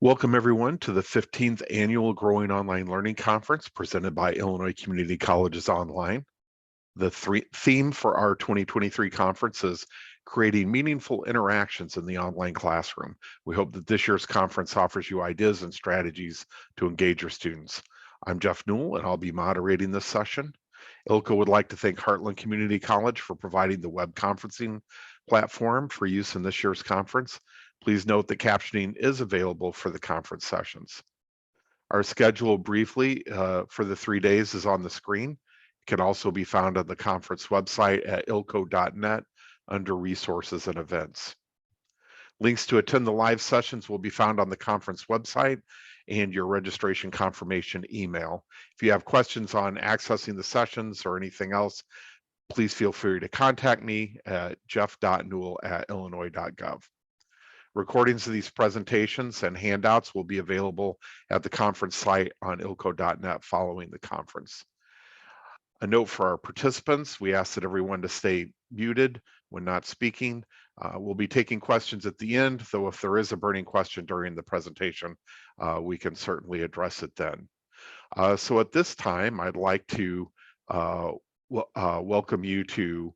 Welcome everyone to the 15th Annual Growing Online Learning Conference presented by Illinois Community Colleges Online. The theme for our 2023 conference is creating meaningful interactions in the online classroom. We hope that this year's conference offers you ideas and strategies to engage your students. I'm Jeff Newell and I'll be moderating this session. ILCO would like to thank Heartland Community College for providing the web conferencing platform for use in this year's conference. Please note that captioning is available for the conference sessions. Our schedule briefly for the 3 days is on the screen. It can also be found on the conference website at ilco.net under resources and events. Links to attend the live sessions will be found on the conference website and your registration confirmation email. If you have questions on accessing the sessions or anything else, please feel free to contact me at jeff.newell@illinois.gov. Recordings of these presentations and handouts will be available at the conference site on ilco.net following the conference. A note for our participants, we ask that everyone to stay muted when not speaking. We'll be taking questions at the end, though if there is a burning question during the presentation, we can certainly address it then. So at this time, I'd like to welcome you to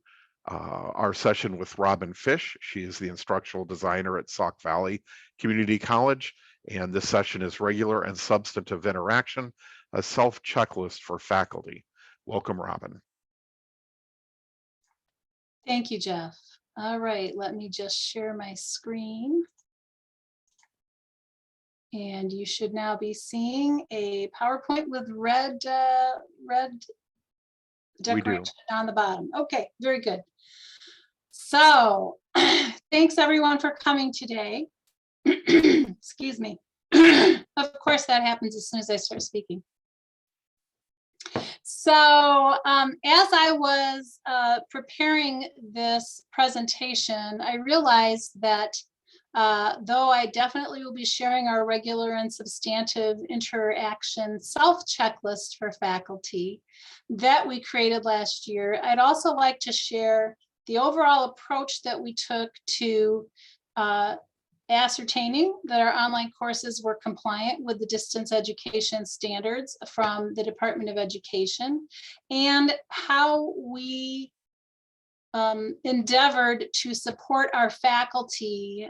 our session with Robin Fish. She is the instructional designer at Sauk Valley Community College, and this session is regular and substantive interaction, a self-checklist for faculty. Welcome, Robin. Thank you, Jeff. All right, let me just share my screen. And you should now be seeing a PowerPoint with red decoration on the bottom. Okay, very good. So thanks everyone for coming today. Excuse me. Of course, that happens as soon as I start speaking. So as I was preparing this presentation, I realized that though I definitely will be sharing our regular and substantive interaction self-checklist for faculty that we created last year, I'd also like to share the overall approach that we took to ascertaining that our online courses were compliant with the distance education standards from the Department of Education, and how we endeavored to support our faculty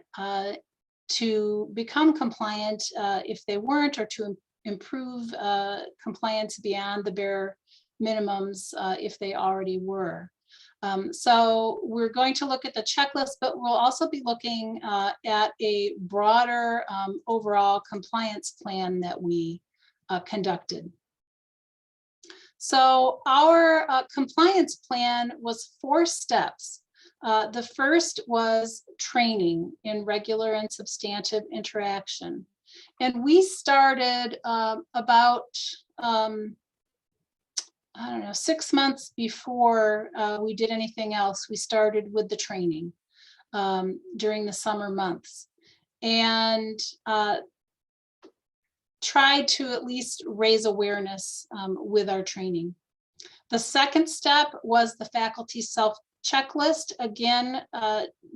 to become compliant if they weren't, or to improve compliance beyond the bare minimums if they already were. So we're going to look at the checklist, but we'll also be looking at a broader overall compliance plan that we conducted. So our compliance plan was 4 steps. The first was training in regular and substantive interaction. And we started about, I don't know, 6 months before we did anything else. We started with the training during the summer months, and tried to at least raise awareness with our training. The second step was the faculty self-checklist, again,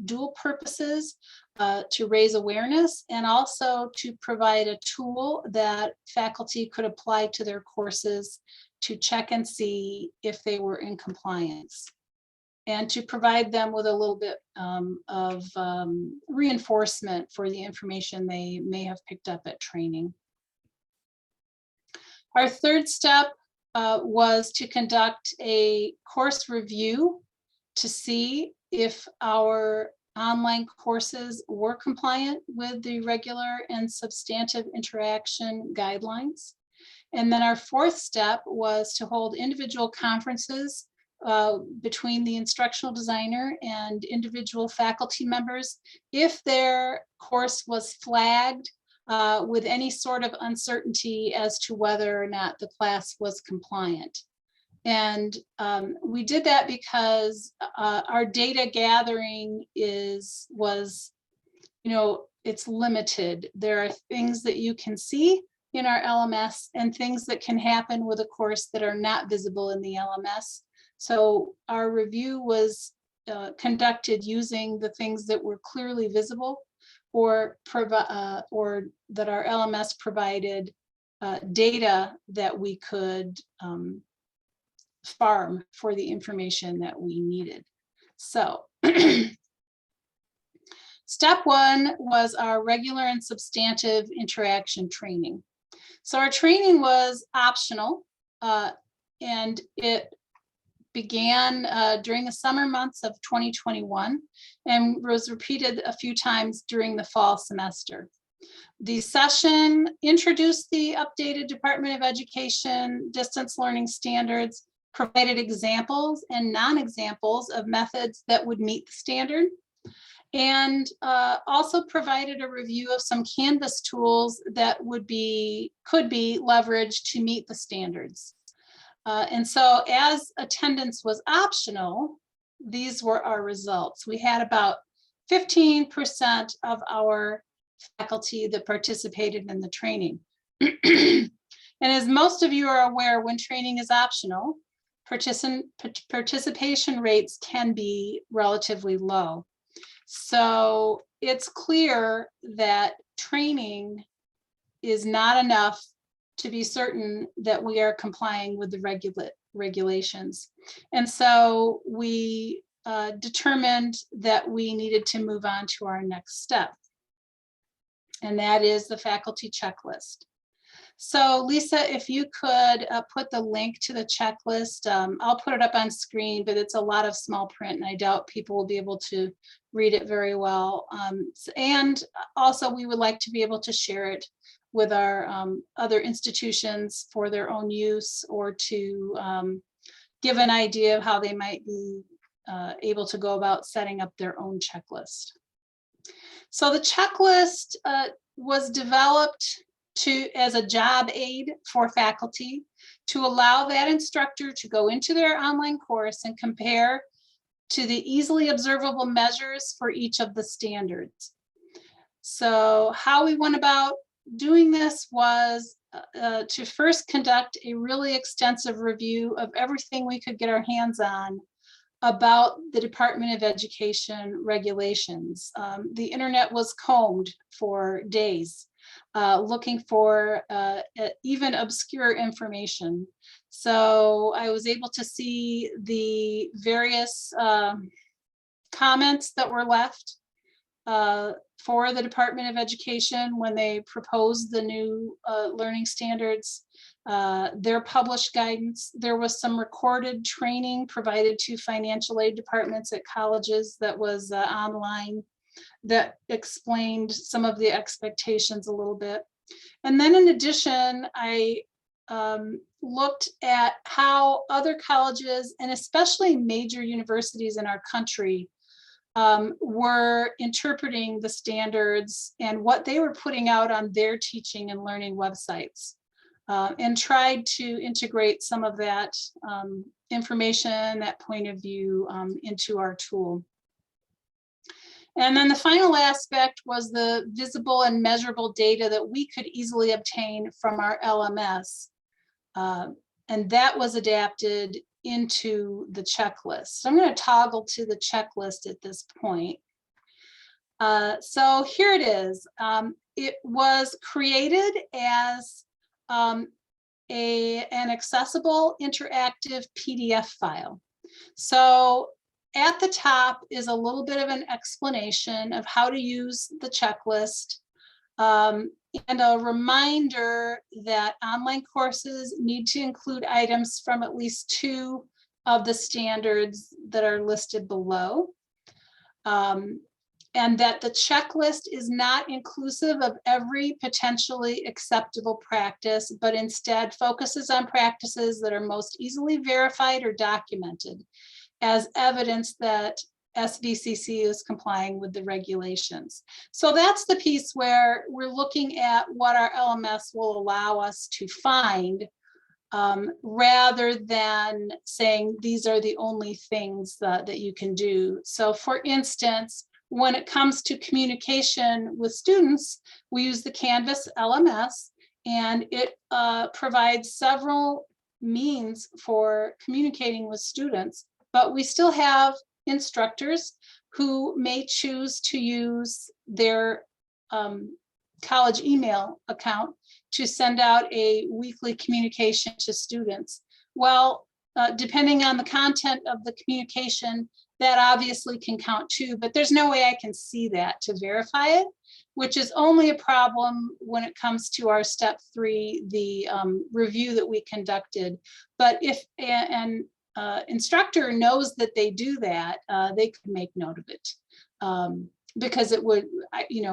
dual purposes, to raise awareness and also to provide a tool that faculty could apply to their courses to check and see if they were in compliance, and to provide them with a little bit of reinforcement for the information they may have picked up at training. Our third step was to conduct a course review to see if our online courses were compliant with the regular and substantive interaction guidelines. And then our fourth step was to hold individual conferences between the instructional designer and individual faculty members if their course was flagged with any sort of uncertainty as to whether or not the class was compliant. And we did that because our data gathering was, it's limited. There are things that you can see in our LMS and things that can happen with a course that are not visible in the LMS. So our review was conducted using the things that were clearly visible, or that our LMS provided data that we could farm for the information that we needed. So step one was our regular and substantive interaction training. So our training was optional, and it began during the summer months of 2021 and was repeated a few times during the fall semester. The session introduced the updated Department of Education distance learning standards, provided examples and non-examples of methods that would meet the standard, and also provided a review of some Canvas tools that could be leveraged to meet the standards. And so as attendance was optional, these were our results. We had about 15% of our faculty that participated in the training. And as most of you are aware, when training is optional, participation rates can be relatively low. So it's clear that training is not enough to be certain that we are complying with the regulations. And so we determined that we needed to move on to our next step, and that is the faculty checklist. So Lisa, if you could put the link to the checklist, I'll put it up on screen, but it's a lot of small print and I doubt people will be able to read it very well. And also we would like to be able to share it with our other institutions for their own use, or to give an idea of how they might be able to go about setting up their own checklist. So the checklist was developed as a job aid for faculty to allow that instructor to go into their online course and compare to the easily observable measures for each of the standards. So how we went about doing this was to first conduct a really extensive review of everything we could get our hands on about the Department of Education regulations. The internet was combed for days, looking for even obscure information. So I was able to see the various comments that were left for the Department of Education when they proposed the new learning standards, their published guidance. There was some recorded training provided to financial aid departments at colleges that was online, that explained some of the expectations a little bit. And then in addition, I looked at how other colleges, and especially major universities in our country, were interpreting the standards and what they were putting out on their teaching and learning websites, and tried to integrate some of that information, that point of view, into our tool. And then the final aspect was the visible and measurable data that we could easily obtain from our LMS. And that was adapted into the checklist. So I'm going to toggle to the checklist at this point. So here it is. It was created as an accessible interactive PDF file. So at the top is a little bit of an explanation of how to use the checklist, and a reminder that online courses need to include items from at least 2 of the standards that are listed below. And that the checklist is not inclusive of every potentially acceptable practice, but instead focuses on practices that are most easily verified or documented as evidence that SVCC is complying with the regulations. So that's the piece where we're looking at what our LMS will allow us to find, rather than saying these are the only things that you can do. So for instance, when it comes to communication with students, we use the Canvas LMS, and it provides several means for communicating with students, but we still have instructors who may choose to use their college email account to send out a weekly communication to students. Well, depending on the content of the communication, that obviously can count too, but there's no way I can see that to verify it, which is only a problem when it comes to our step 3, the review that we conducted. But if an instructor knows that they do that, they could make note of it, because it would,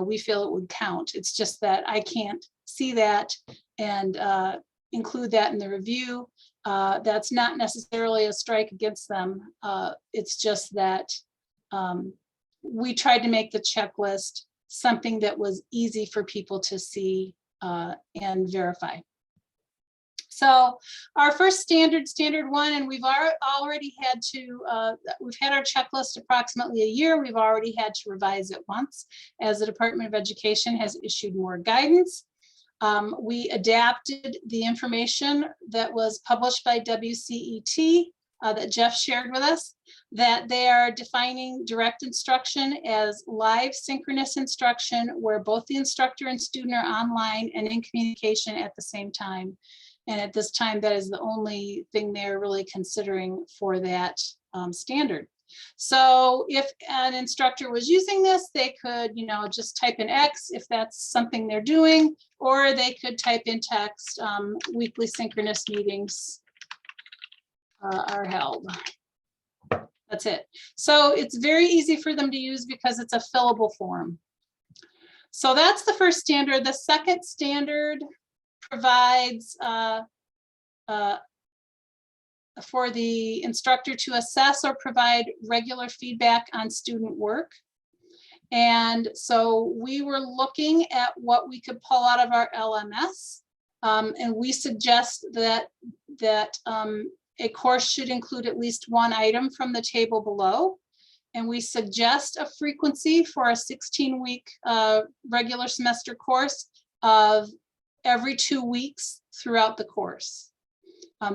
we feel it would count. It's just that I can't see that and include that in the review. That's not necessarily a strike against them. It's just that we tried to make the checklist something that was easy for people to see and verify. So our first standard 1, and we've already had to, we've had our checklist approximately a year. We've already had to revise it once as the Department of Education has issued more guidance. We adapted the information that was published by WCET that Jeff shared with us, that they are defining direct instruction as live synchronous instruction where both the instructor and student are online and in communication at the same time. And at this time, that is the only thing they're really considering for that standard. So if an instructor was using this, they could, just type in X if that's something they're doing, or they could type in text, weekly synchronous meetings are held. That's it. So it's very easy for them to use because it's a fillable form. So that's the first standard. The second standard provides for the instructor to assess or provide regular feedback on student work. And so we were looking at what we could pull out of our LMS, and we suggest that a course should include at least one item from the table below. And we suggest a frequency for a 16-week regular semester course of every 2 weeks throughout the course.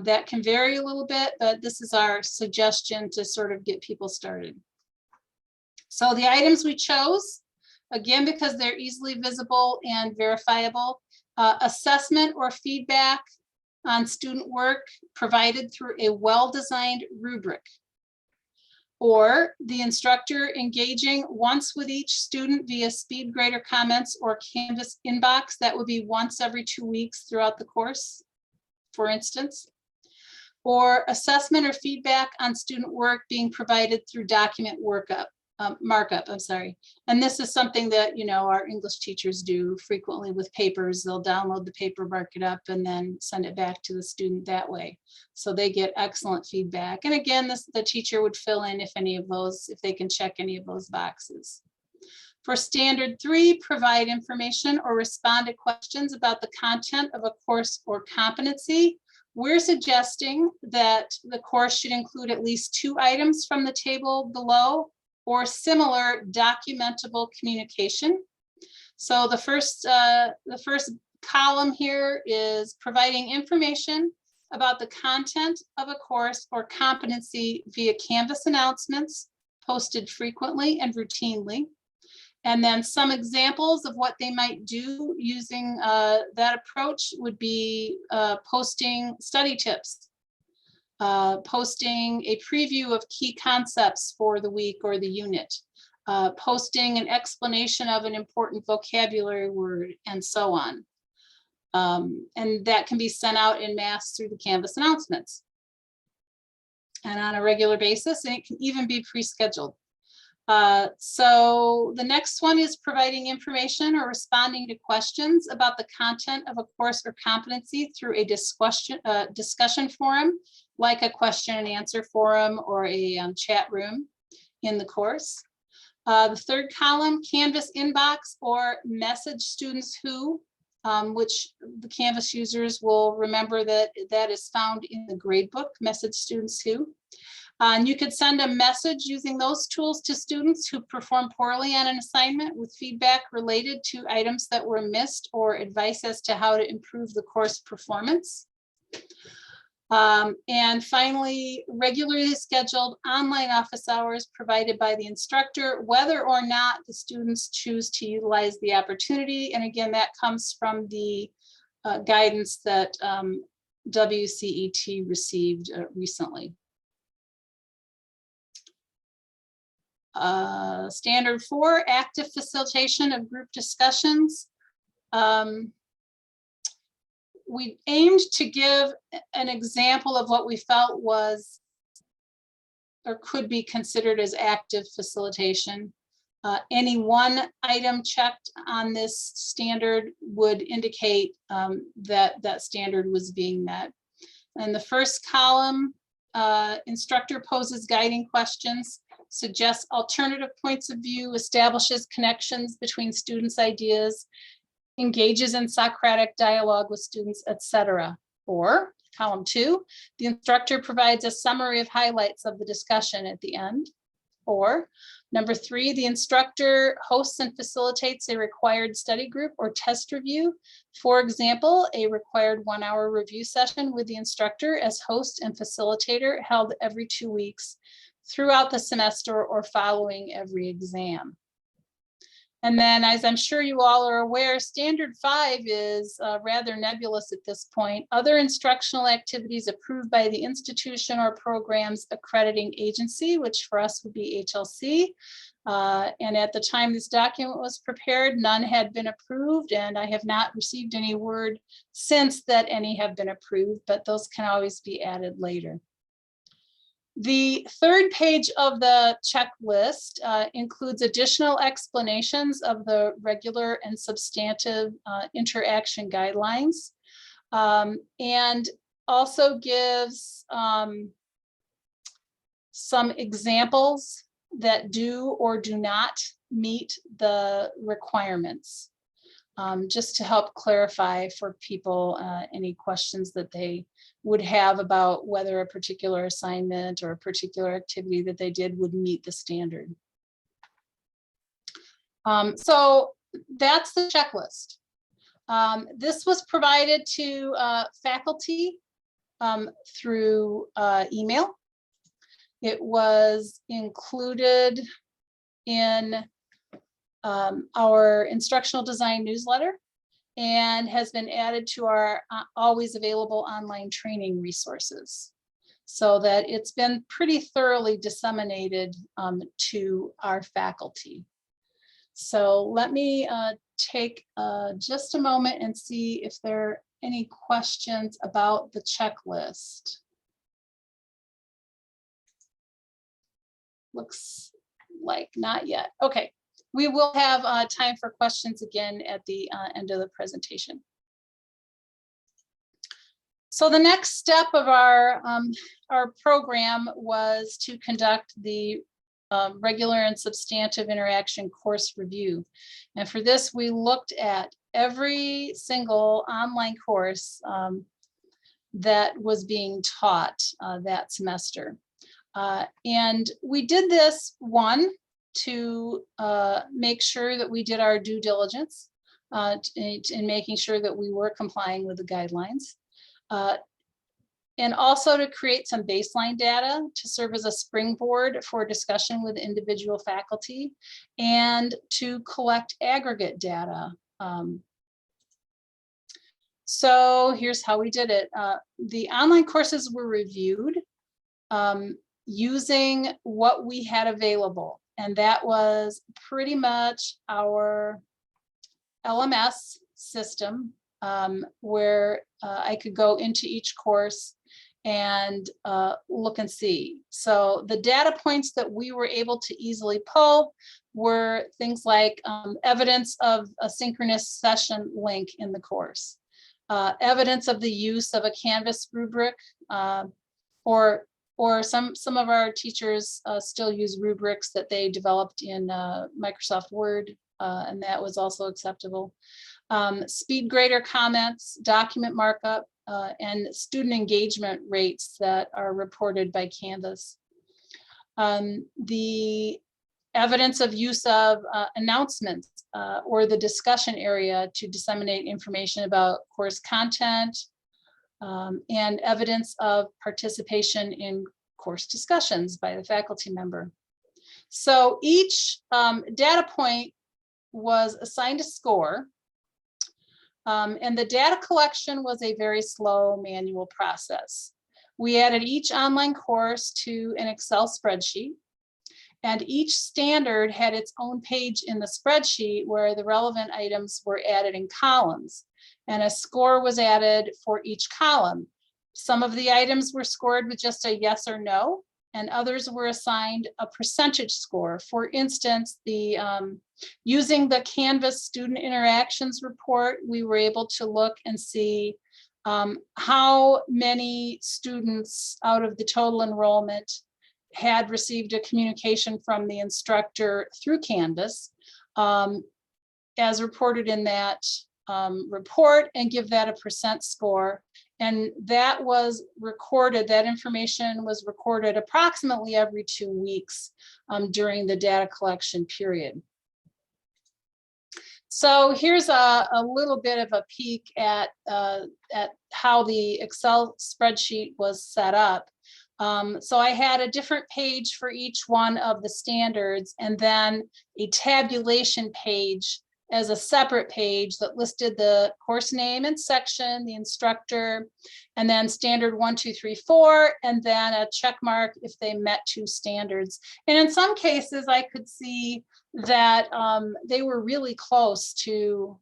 That can vary a little bit, but this is our suggestion to sort of get people started. So the items we chose, again, because they're easily visible and verifiable, assessment or feedback on student work provided through a well-designed rubric, or the instructor engaging once with each student via speed grader comments or Canvas inbox. That would be once every 2 weeks throughout the course, for instance, or assessment or feedback on student work being provided through document markup, I'm sorry. And this is something that, our English teachers do frequently with papers. They'll download the paper, mark it up, and then send it back to the student that way. So they get excellent feedback. And again, the teacher would fill in if they can check any of those boxes. For standard 3, provide information or respond to questions about the content of a course or competency. We're suggesting that the course should include at least 2 items from the table below or similar documentable communication. So the first column here is providing information about the content of a course or competency via Canvas announcements posted frequently and routinely. And then some examples of what they might do using that approach would be posting study tips, posting a preview of key concepts for the week or the unit, posting an explanation of an important vocabulary word, and so on. And that can be sent out en masse through the Canvas announcements and on a regular basis, and it can even be pre-scheduled. So the next one is providing information or responding to questions about the content of a course or competency through a discussion forum, like a question and answer forum or a chat room in the course. The third column, Canvas inbox or message students who, which the Canvas users will remember that is found in the gradebook, message students who. And you could send a message using those tools to students who perform poorly on an assignment with feedback related to items that were missed or advice as to how to improve the course performance. And finally, regularly scheduled online office hours provided by the instructor, whether or not the students choose to utilize the opportunity. And again, that comes from the guidance that WCET received recently. Standard 4, active facilitation of group discussions. We aimed to give an example of what we felt was or could be considered as active facilitation. Any one item checked on this standard would indicate that that standard was being met. And the first column, instructor poses guiding questions, suggests alternative points of view, establishes connections between students' ideas, engages in Socratic dialogue with students, etc. Or column 2, the instructor provides a summary of highlights of the discussion at the end. Or number 3, the instructor hosts and facilitates a required study group or test review. For example, a required 1-hour review session with the instructor as host and facilitator held every 2 weeks throughout the semester or following every exam. And then, as I'm sure you all are aware, standard 5 is rather nebulous at this point. Other instructional activities approved by the institution or programs accrediting agency, which for us would be HLC. And at the time this document was prepared, none had been approved, and I have not received any word since that any have been approved, but those can always be added later. The third page of the checklist includes additional explanations of the regular and substantive interaction guidelines, and also gives some examples that do or do not meet the requirements, just to help clarify for people any questions that they would have about whether a particular assignment or a particular activity that they did would meet the standard. So that's the checklist. This was provided to faculty through email. It was included in our instructional design newsletter and has been added to our always available online training resources, so that it's been pretty thoroughly disseminated to our faculty. So let me take just a moment and see if there are any questions about the checklist. Looks like not yet. Okay. We will have time for questions again at the end of the presentation. So the next step of our program was to conduct the regular and substantive interaction course review. And for this, we looked at every single online course that was being taught that semester. And we did this, one, to make sure that we did our due diligence in making sure that we were complying with the guidelines. And also to create some baseline data to serve as a springboard for discussion with individual faculty and to collect aggregate data. So here's how we did it. The online courses were reviewed using what we had available. And that was pretty much our LMS system, where I could go into each course and look and see. So the data points that we were able to easily pull were things like evidence of a synchronous session link in the course, evidence of the use of a Canvas rubric, or some of our teachers still use rubrics that they developed in Microsoft Word, and that was also acceptable. Speed grader comments, document markup, and student engagement rates that are reported by Canvas. The evidence of use of announcements or the discussion area to disseminate information about course content, and evidence of participation in course discussions by the faculty member. So each data point was assigned a score, and the data collection was a very slow manual process. We added each online course to an Excel spreadsheet, and each standard had its own page in the spreadsheet where the relevant items were added in columns, and a score was added for each column. Some of the items were scored with just a yes or no, and others were assigned a percentage score. For instance, using the Canvas student interactions report, we were able to look and see how many students out of the total enrollment had received a communication from the instructor through Canvas, as reported in that report, and give that a percent score. And that was recorded, that information was recorded approximately every 2 weeks during the data collection period. So here's a little bit of a peek at how the Excel spreadsheet was set up. So I had a different page for each one of the standards, and then a tabulation page as a separate page that listed the course name and section, the instructor, and then standard 1, 2, 3, 4, and then a check mark if they met 2 standards. And in some cases, I could see that they were really close to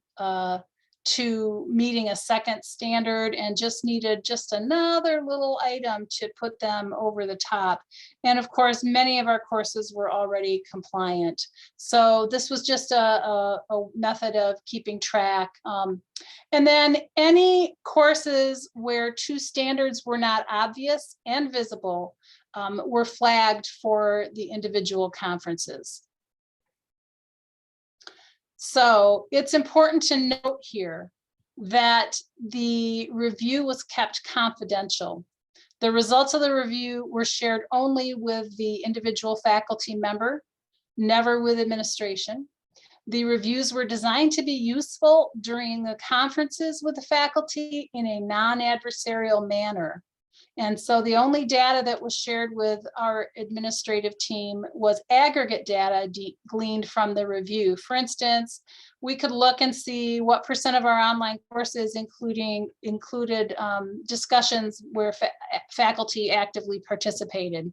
meeting a second standard and just needed just another little item to put them over the top. And of course, many of our courses were already compliant. So this was just a method of keeping track. And then any courses where 2 standards were not obvious and visible were flagged for the individual conferences. So it's important to note here that the review was kept confidential. The results of the review were shared only with the individual faculty member, never with administration. The reviews were designed to be useful during the conferences with the faculty in a non-adversarial manner. And so the only data that was shared with our administrative team was aggregate data gleaned from the review. For instance, we could look and see what % of our online courses included discussions where faculty actively participated,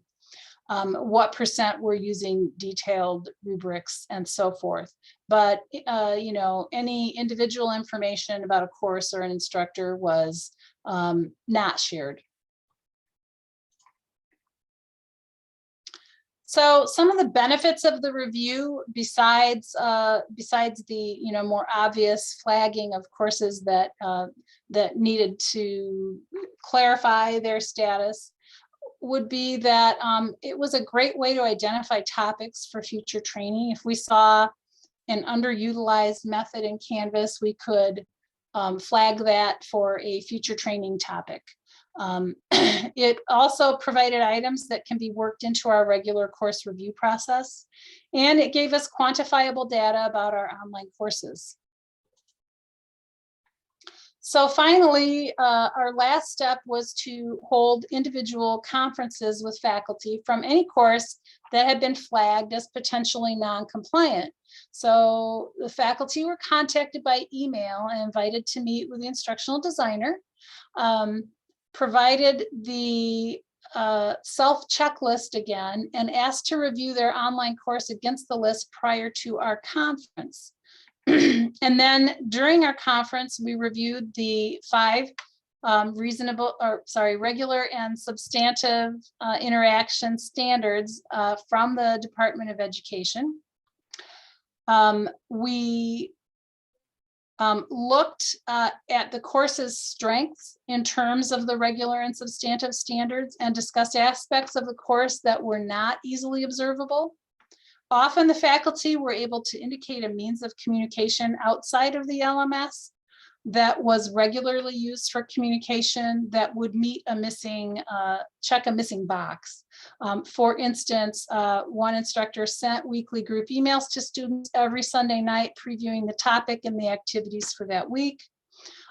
what % were using detailed rubrics, and so forth. But you know, any individual information about a course or an instructor was not shared. So some of the benefits of the review, besides the more obvious flagging of courses that that needed to clarify their status, would be that it was a great way to identify topics for future training. If we saw an underutilized method in Canvas, we could flag that for a future training topic. It also provided items that can be worked into our regular course review process, and it gave us quantifiable data about our online courses. So finally, our last step was to hold individual conferences with faculty from any course that had been flagged as potentially non-compliant. So the faculty were contacted by email and invited to meet with the instructional designer, provided the self-checklist again, and asked to review their online course against the list prior to our conference. And then during our conference, we reviewed the 5 regular and substantive interaction standards from the Department of Education. We looked at the course's strengths in terms of the regular and substantive standards and discussed aspects of the course that were not easily observable. Often the faculty were able to indicate a means of communication outside of the LMS that was regularly used for communication that would meet a missing, check a missing box. For instance, one instructor sent weekly group emails to students every Sunday night previewing the topic and the activities for that week.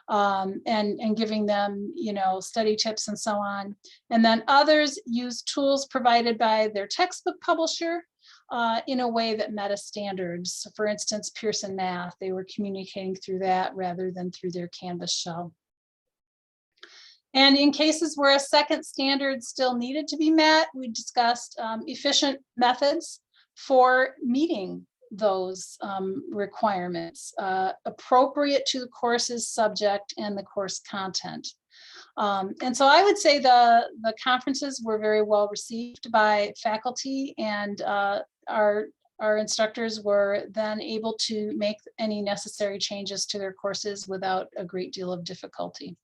and giving them, study tips and so on. And then others use tools provided by their textbook publisher in a way that met a standards. For instance, Pearson Math, they were communicating through that rather than through their Canvas shell. And in cases where a second standard still needed to be met, we discussed efficient methods for meeting those requirements, appropriate to the course's subject and the course content. And so I would say the conferences were very well received by faculty, and our instructors were then able to make any necessary changes to their courses without a great deal of difficulty.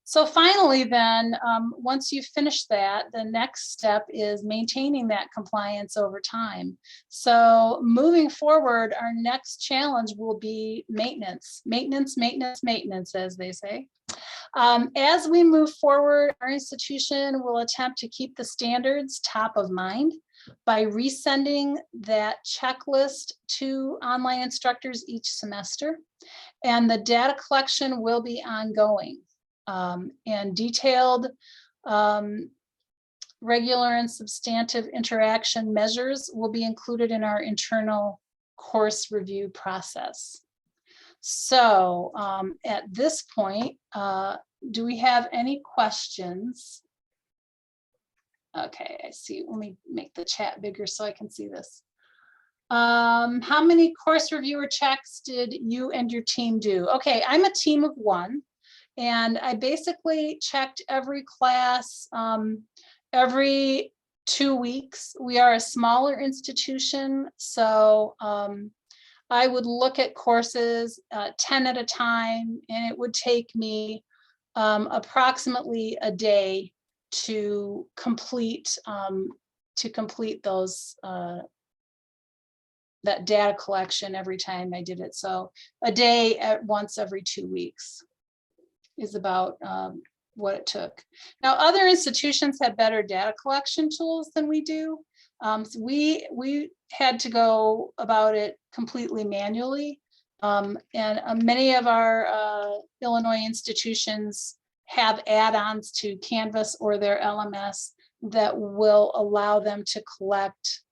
So finally then, once you've finished that, the next step is maintaining that compliance over time. So moving forward, our next challenge will be maintenance, as they say. As we move forward, our institution will attempt to keep the standards top of mind by resending that checklist to online instructors each semester. And the data collection will be ongoing. And detailed regular and substantive interaction measures will be included in our internal course review process. So at this point, do we have any questions? Okay, I see. Let me make the chat bigger so I can see this. How many course reviewer checks did you and your team do? Okay, I'm a team of one. And I basically checked every class every 2 weeks. We are a smaller institution, so I would look at courses 10 at a time, and it would take me approximately a day to complete those that data collection every time I did it. So a day at once every 2 weeks is about what it took. Now, other institutions have better data collection tools than we do. So we had to go about it completely manually. And many of our Illinois institutions have add-ons to Canvas or their LMS that will allow them to collect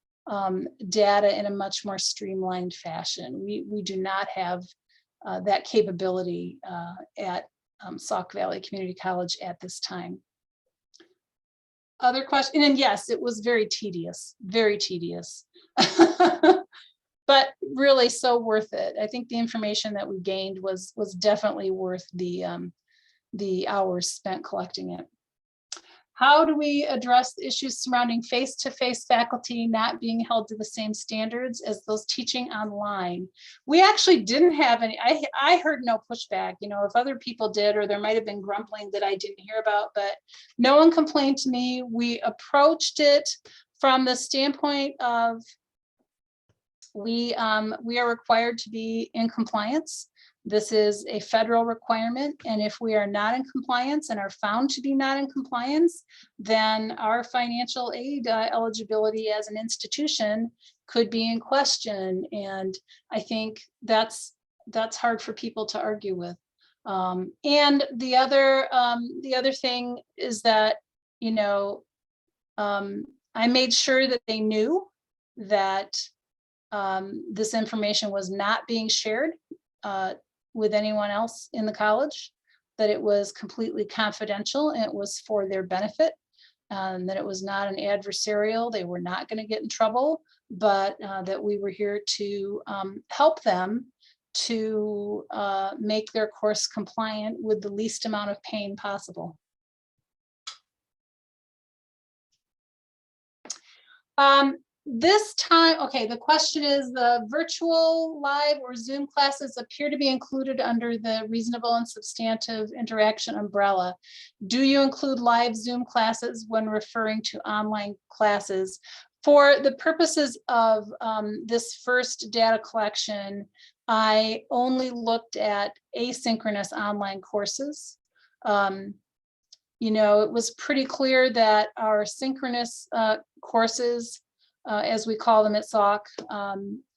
data in a much more streamlined fashion. We do not have that capability at Sauk Valley Community College at this time. Other question, and yes, it was very tedious, but really so worth it. I think the information that we gained was definitely worth the hours spent collecting it. How do we address the issues surrounding face-to-face faculty not being held to the same standards as those teaching online? We actually didn't have any, I heard no pushback, if other people did, or there might've been grumbling that I didn't hear about, but no one complained to me. We approached it from the standpoint of we are required to be in compliance. This is a federal requirement, and if we are not in compliance and are found to be not in compliance, then our financial aid eligibility as an institution could be in question. And I think that's hard for people to argue with. And the other thing is that, I made sure that they knew that this information was not being shared with anyone else in the college, that it was completely confidential and it was for their benefit, that it was not an adversarial, they were not going to get in trouble, but that we were here to help them to make their course compliant with the least amount of pain possible. This time, okay, the question is, the virtual, live, or Zoom classes appear to be included under the reasonable and substantive interaction umbrella. Do you include live Zoom classes when referring to online classes? For the purposes of this first data collection, I only looked at asynchronous online courses. It was pretty clear that our synchronous courses, as we call them at Sauk,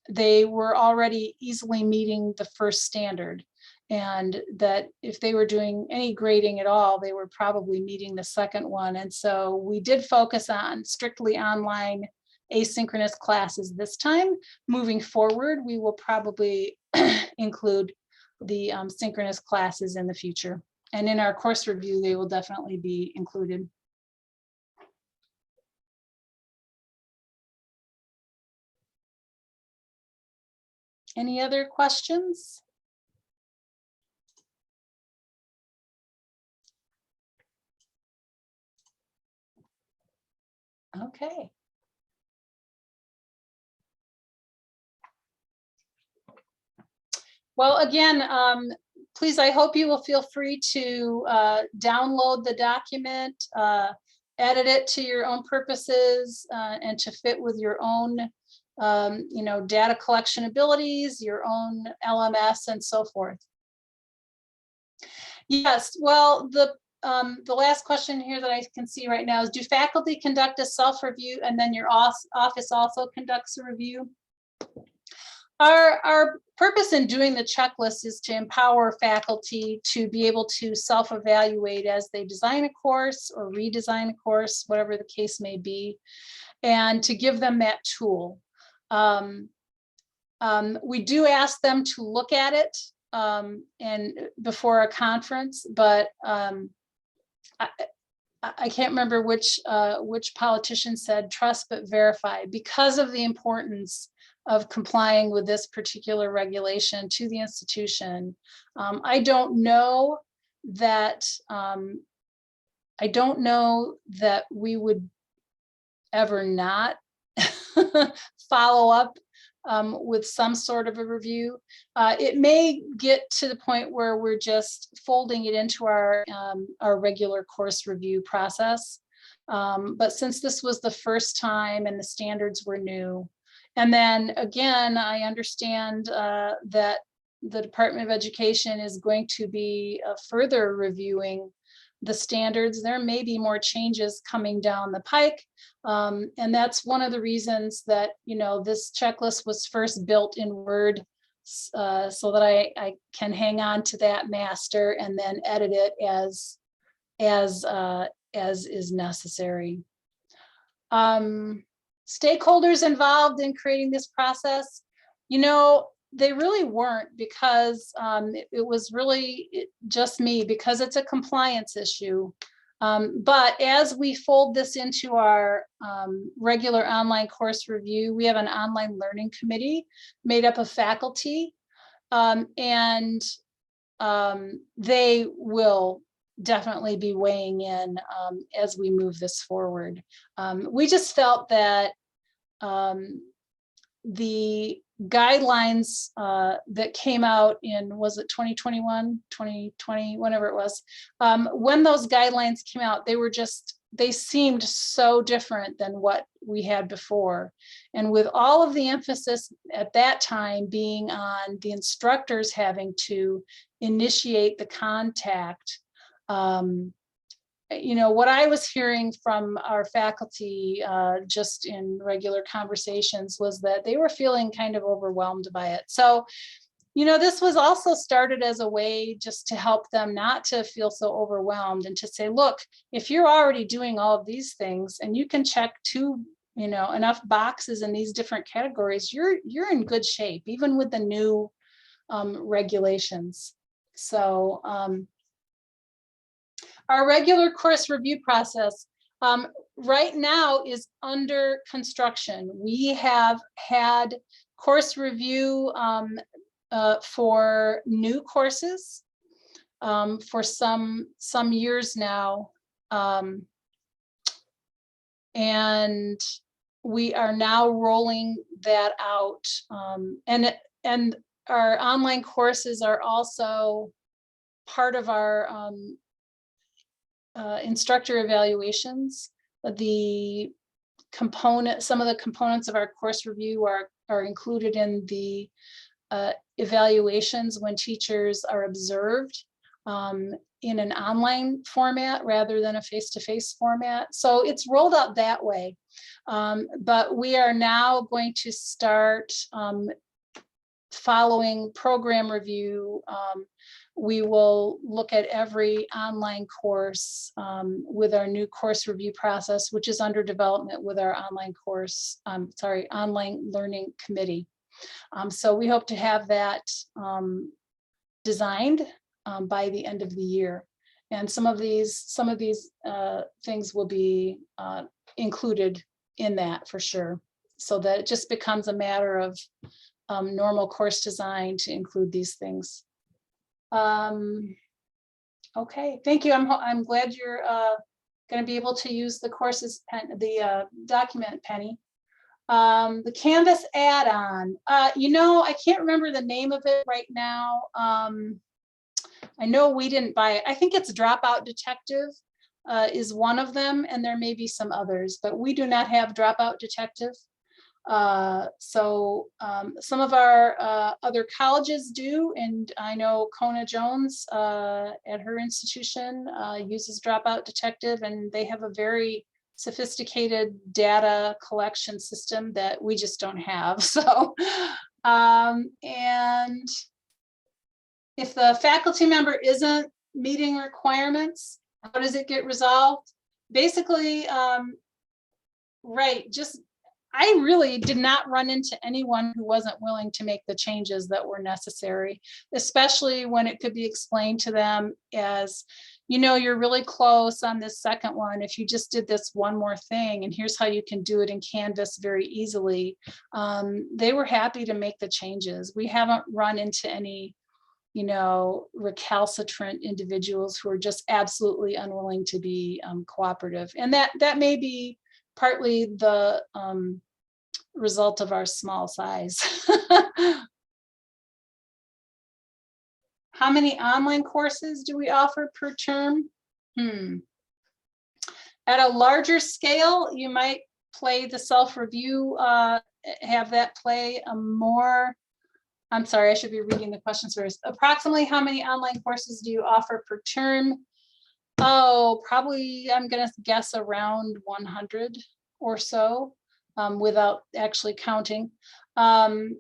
they were already easily meeting the first standard, and that if they were doing any grading at all, they were probably meeting the second one. And so we did focus on strictly online asynchronous classes this time. Moving forward, we will probably include the synchronous classes in the future. And in our course review, they will definitely be included. Any other questions? Okay. Well, again, please, I hope you will feel free to download the document, edit it to your own purposes, and to fit with your own data collection abilities, your own LMS, and so forth. Yes, well, the last question here that I can see right now is, do faculty conduct a self-review and then your office also conducts a review? Our purpose in doing the checklist is to empower faculty to be able to self-evaluate as they design a course or redesign a course, whatever the case may be, and to give them that tool. We do ask them to look at it and before a conference, but I can't remember which politician said trust but verify, because of the importance of complying with this particular regulation to the institution. I don't know that we would ever not follow up with some sort of a review. It may get to the point where we're just folding it into our regular course review process. But since this was the first time and the standards were new, and then again, I understand that the Department of Education is going to be further reviewing the standards. There may be more changes coming down the pike. And that's one of the reasons that, this checklist was first built in Word so that I can hang on to that master and then edit it as is necessary. Stakeholders involved in creating this process, they really weren't, because it was really just me, because it's a compliance issue. But as we fold this into our regular online course review, we have an online learning committee made up of faculty, and they will definitely be weighing in as we move this forward. We just felt that the guidelines that came out in, was it 2021, 2020, whenever it was, when those guidelines came out, they seemed so different than what we had before. And with all of the emphasis at that time being on the instructors having to initiate the contact, what I was hearing from our faculty just in regular conversations was that they were feeling kind of overwhelmed by it. So, this was also started as a way just to help them not to feel so overwhelmed, and to say, look, if you're already doing all of these things and you can check enough boxes in these different categories, you're in good shape, even with the new regulations. So, our regular course review process right now is under construction. We have had course review for new courses for some years now. And we are now rolling that out. And our online courses are also part of our instructor evaluations. Some of the components of our course review are included in the evaluations when teachers are observed. in an online format rather than a face-to-face format. So it's rolled out that way. But we are now going to start following program review. We will look at every online course with our new course review process, which is under development with our online learning committee. So we hope to have that designed by the end of the year. And some of these things will be included in that for sure. So that it just becomes a matter of normal course design to include these things. Okay, thank you. I'm glad you're going to be able to use the courses, the document, Penny. The Canvas add-on, I can't remember the name of it right now. I know we didn't buy it. I think it's Dropout Detective is one of them, and there may be some others, but we do not have Dropout Detective. So some of our other colleges do, and I know Kona Jones at her institution uses Dropout Detective, and they have a very sophisticated data collection system that we just don't have. So, and if the faculty member isn't meeting requirements, how does it get resolved? Basically, right, just I really did not run into anyone who wasn't willing to make the changes that were necessary, especially when it could be explained to them as, you're really close on this second one. If you just did this one more thing, and here's how you can do it in Canvas very easily. They were happy to make the changes. We haven't run into any, recalcitrant individuals who are just absolutely unwilling to be cooperative. And that may be partly the result of our small size. How many online courses do we offer per term? At a larger scale, you might play the self-review, have that play a more, I'm sorry, I should be reading the questions first. Approximately how many online courses do you offer per term? Oh, probably, I'm gonna guess around 100 or so, without actually counting. And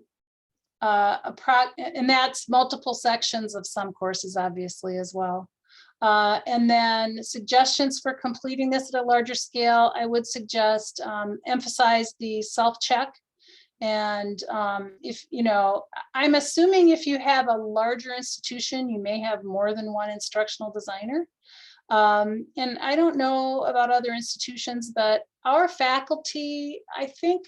that's multiple sections of some courses, obviously, as well. And then suggestions for completing this at a larger scale, I would suggest emphasize the self-check. And if, I'm assuming if you have a larger institution, you may have more than one instructional designer. And I don't know about other institutions, but our faculty, I think,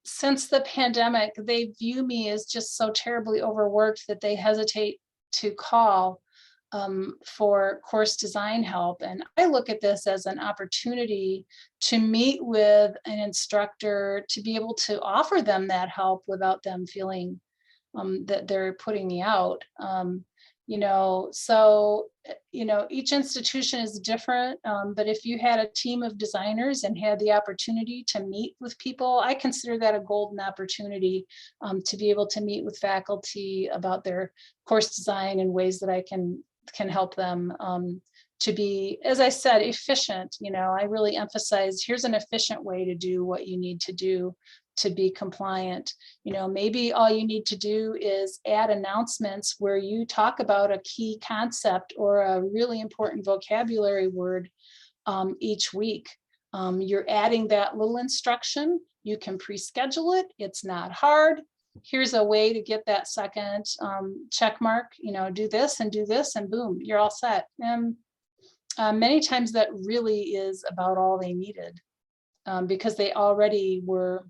since the pandemic, they view me as just so terribly overworked that they hesitate to call for course design help. And I look at this as an opportunity to meet with an instructor, to be able to offer them that help without them feeling that they're putting me out. So, each institution is different, but if you had a team of designers and had the opportunity to meet with people, I consider that a golden opportunity to be able to meet with faculty about their course design and ways that I can help them to be, as I said, efficient. I really emphasize, here's an efficient way to do what you need to do to be compliant. Maybe all you need to do is add announcements where you talk about a key concept or a really important vocabulary word each weck. You're adding that little instruction. You can pre-schedule it. It's not hard. Here's a way to get that second check mark, do this and boom, you're all set. And many times that really is about all they needed because they already were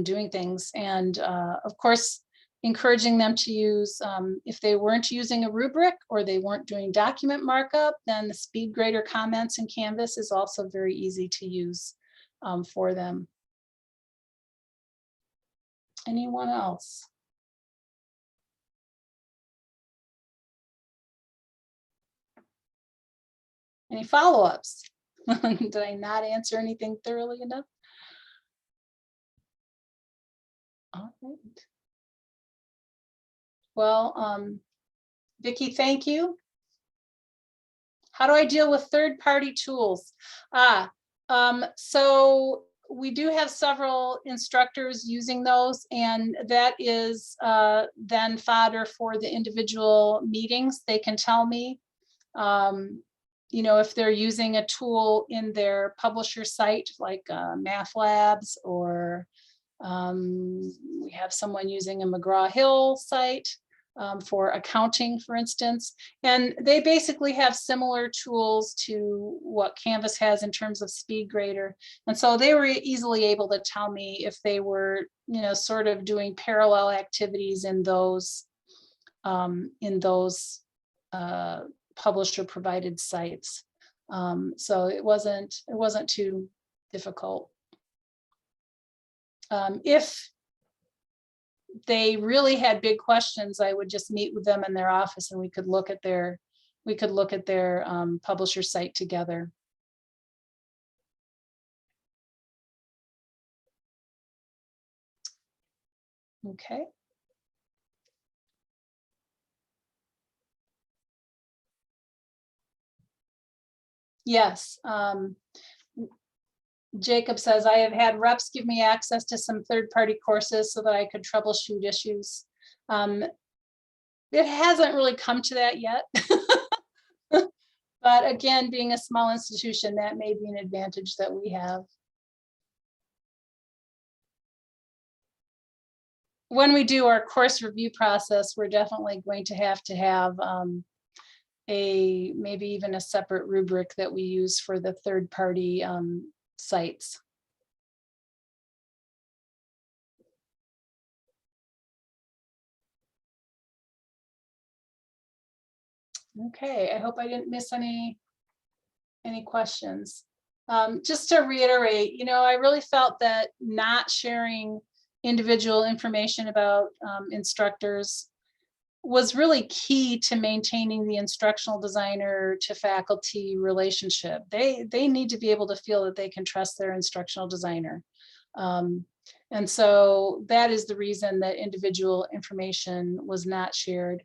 doing things. And of course, encouraging them to use, if they weren't using a rubric or they weren't doing document markup, then the speed grader comments in Canvas is also very easy to use for them. Anyone else? Any follow-ups? Did I not answer anything thoroughly enough? All right. Well, Vicki, thank you. How do I deal with third-party tools? So we do have several instructors using those, and that is then fodder for the individual meetings. They can tell me, if they're using a tool in their publisher site, like Math Labs, or we have someone using a McGraw-Hill site for accounting, for instance. And they basically have similar tools to what Canvas has in terms of SpeedGrader. And so they were easily able to tell me if they were, sort of doing parallel activities in those publisher provided sites. So it wasn't too difficult. If they really had big questions, I would just meet with them in their office, and we could look at their publisher site together. Okay. Yes. Jacob says, I have had reps give me access to some third-party courses so that I could troubleshoot issues. It hasn't really come to that yet. But again, being a small institution, that may be an advantage that we have. When we do our course review process, we're definitely going to have maybe even a separate rubric that we use for the third-party sites. Okay, I hope I didn't miss any questions. Just to reiterate, I really felt that not sharing individual information about instructors was really key to maintaining the instructional designer to faculty relationship. They need to be able to feel that they can trust their instructional designer. And so that is the reason that individual information was not shared.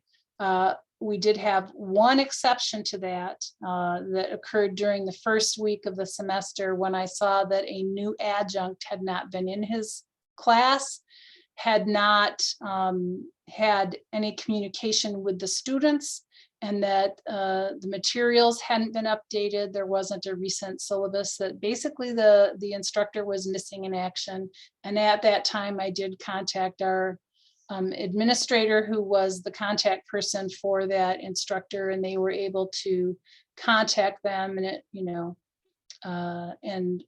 We did have one exception to that that occurred during the first week of the semester, when I saw that a new adjunct had not been in his class, had not had any communication with the students, and that the materials hadn't been updated. There wasn't a recent syllabus, that basically the instructor was missing in action. And at that time, I did contact our administrator, who was the contact person for that instructor, and they were able to contact them and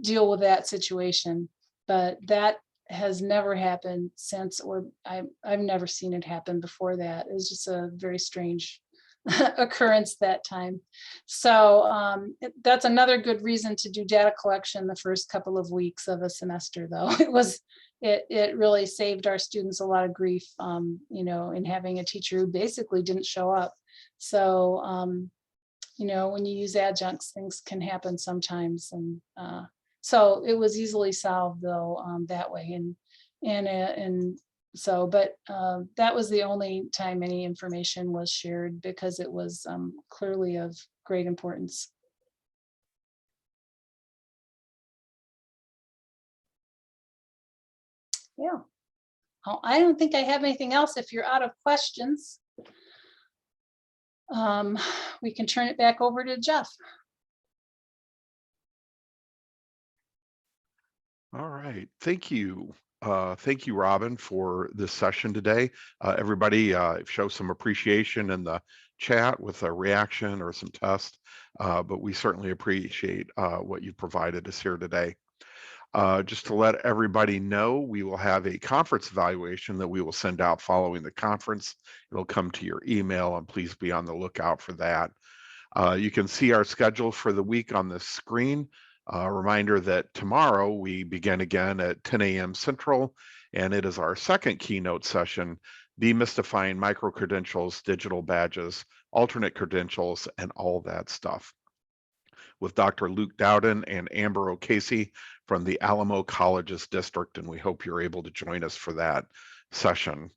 deal with that situation. But that has never happened since, or I've never seen it happen before that. It was just a very strange occurrence that time. So that's another good reason to do data collection the first couple of weeks of a semester, though. It really saved our students a lot of grief, in having a teacher who basically didn't show up. So, when you use adjuncts, things can happen sometimes. And so it was easily solved, though, that way. And so, but that was the only time any information was shared, because it was clearly of great importance. Yeah. Oh, I don't think I have anything else. If you're out of questions, we can turn it back over to Jeff. All right, thank you. Thank you, Robin, for this session today. Everybody show some appreciation in the chat with a reaction or some test, but we certainly appreciate what you provided us here today. Just to let everybody know, we will have a conference evaluation that we will send out following the conference. It'll come to your email, and please be on the lookout for that. You can see our schedule for the week on the screen. Reminder that tomorrow we begin again at 10 a.m. Central, and it is our second keynote session, Demystifying Micro-Credentials, Digital Badges, Alternate Credentials, and all that stuff, with Dr. Luke Dowden and Amber O'Casey from the Alamo Colleges District, and we hope you're able to join us for that session.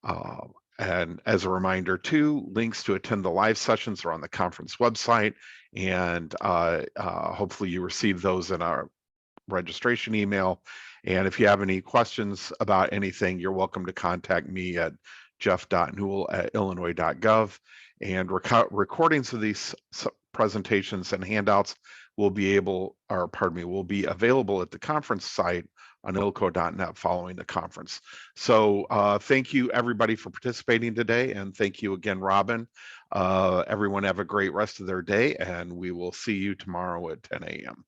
And as a reminder too, links to attend the live sessions are on the conference website, and hopefully you receive those in our registration email. And if you have any questions about anything, you're welcome to contact me at jeff.newell@illinois.gov. And recordings of these presentations and handouts will be available at the conference site on ilco.net following the conference. So thank you everybody for participating today, and thank you again, Robin. Everyone have a great rest of their day, and we will see you tomorrow at 10 a.m.